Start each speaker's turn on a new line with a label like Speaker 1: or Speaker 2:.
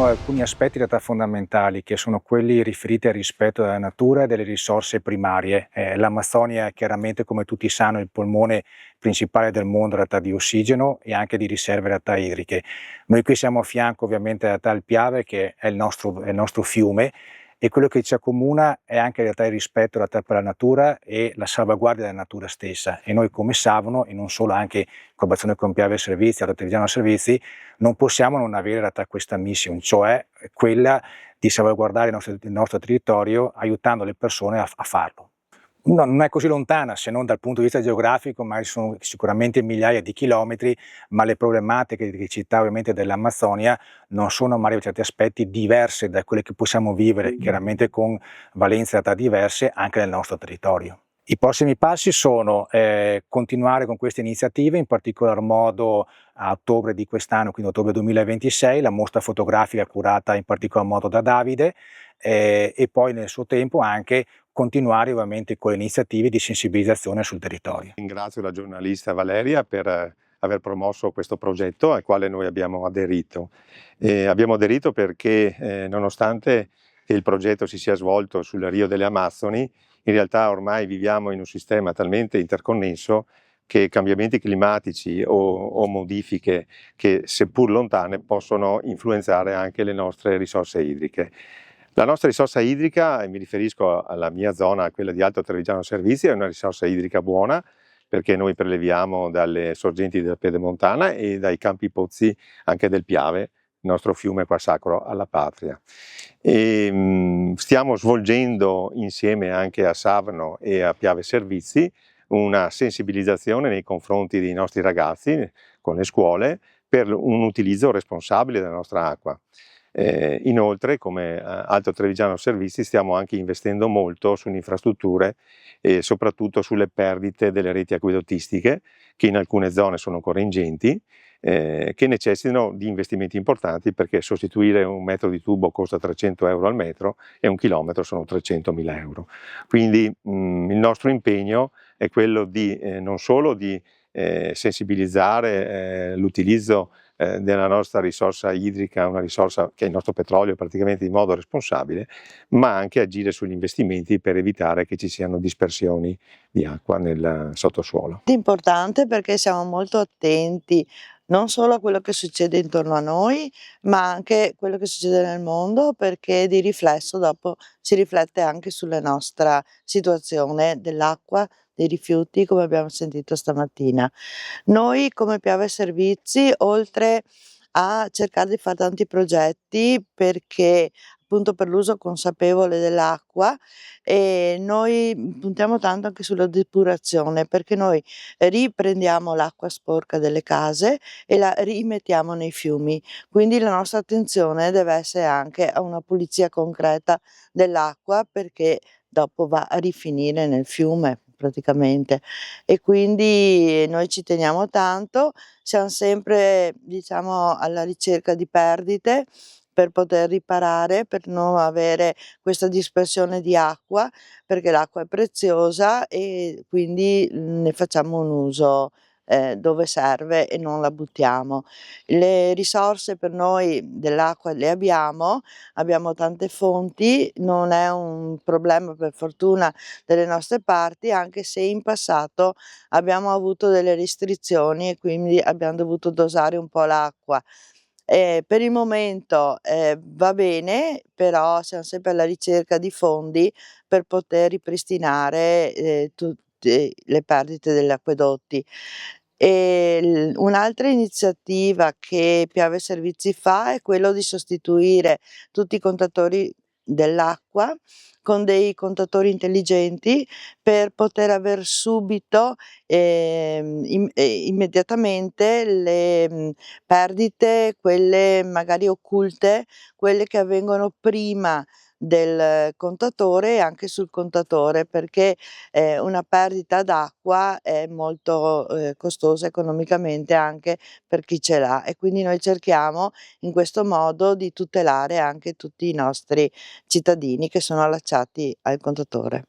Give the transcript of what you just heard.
Speaker 1: sono alcuni aspetti in realtà fondamentali, che sono quelli riferiti al rispetto della natura e delle risorse primarie. L'Amazzonia è chiaramente, come tutti sanno, il polmone principale del mondo in realtà di ossigeno e anche di riserve in realtà idriche. Noi qui siamo a fianco ovviamente in realtà al Piave, che è il nostro fiume, e quello che ci accomuna è anche in realtà il rispetto in realtà per la natura e la salvaguardia della natura stessa. E noi come Savno, e non solo, anche in collaborazione con Piave Servizi, Alto Trevigiano Servizi, non possiamo non avere in realtà questa mission, cioè quella di salvaguardare il nostro territorio aiutando le persone a farlo. No, non è così lontana, se non dal punto di vista geografico, ma sono sicuramente migliaia di chilometri, ma le problematiche di città ovviamente dell'Amazzonia non sono magari per certi aspetti diverse da quelle che possiamo vivere, chiaramente con valenze in realtà diverse anche nel nostro territorio. I prossimi passi sono continuare con queste iniziative, in particolar modo a ottobre di quest'anno, quindi ottobre 2026, la mostra fotografica curata in particolar modo da Davide, e poi nel suo tempo anche continuare ovviamente con le iniziative di sensibilizzazione sul territorio.
Speaker 2: Ringrazio la giornalista Valeria per aver promosso questo progetto al quale noi abbiamo aderito. Abbiamo aderito perché nonostante che il progetto si sia svolto sul Rio delle Amazzoni, in realtà ormai viviamo in un sistema talmente interconnesso che cambiamenti climatici o modifiche che, seppur lontane, possono influenzare anche le nostre risorse idriche. La nostra risorsa idrica, e mi riferisco alla mia zona, quella di Alto Trevigiano Servizi, è una risorsa idrica buona perché noi preleviamo dalle sorgenti della Pedemontana e dai campi pozzi anche del Piave, il nostro fiume qua sacro alla patria. Stiamo svolgendo insieme anche a Savno e a Piave Servizi una sensibilizzazione nei confronti dei nostri ragazzi con le scuole per un utilizzo responsabile della nostra acqua. Inoltre, come Alto Trevigiano Servizi, stiamo anche investendo molto su infrastrutture e soprattutto sulle perdite delle reti acquedottistiche, che in alcune zone sono ancora ingenti, che necessitano di investimenti importanti, perché sostituire un metro di tubo costa 300 euro al metro e un chilometro sono 300.000 euro. Quindi il nostro impegno è quello di non solo di sensibilizzare l'utilizzo della nostra risorsa idrica, una risorsa che è il nostro petrolio, praticamente in modo responsabile, ma anche agire sugli investimenti per evitare che ci siano dispersioni di acqua nel sottosuolo.
Speaker 3: È importante perché siamo molto attenti non solo a quello che succede intorno a noi, ma anche quello che succede nel mondo, perché di riflesso dopo si riflette anche sulla nostra situazione dell'acqua, dei rifiuti, come abbiamo sentito stamattina. Noi come Piave Servizi, oltre a cercare di fare tanti progetti perché appunto per l'uso consapevole dell'acqua, noi puntiamo tanto anche sulla depurazione, perché noi riprendiamo l'acqua sporca delle case e la rimettiamo nei fiumi, quindi la nostra attenzione deve essere anche a una pulizia concreta dell'acqua, perché dopo va a rifinire nel fiume praticamente, e quindi noi ci teniamo tanto, siamo sempre diciamo alla ricerca di perdite per poter riparare, per non avere questa dispersione di acqua, perché l'acqua è preziosa e quindi ne facciamo un uso dove serve e non la buttiamo. Le risorse per noi dell'acqua le abbiamo tante fonti, non è un problema per fortuna delle nostre parti, anche se in passato abbiamo avuto delle restrizioni e quindi abbiamo dovuto dosare un po' l'acqua. Per il momento va bene, però siamo sempre alla ricerca di fondi per poter ripristinare tutte le perdite degli acquedotti. Un'altra iniziativa che Piave Servizi fa è quello di sostituire tutti i contatori dell'acqua con dei contatori intelligenti per poter aver subito immediatamente le perdite, quelle magari occulte, quelle che avvengono prima del contatore e anche sul contatore, perché una perdita d'acqua è molto costosa economicamente anche per chi ce l'ha, e quindi noi cerchiamo in questo modo di tutelare anche tutti i nostri cittadini che sono allacciati al contatore.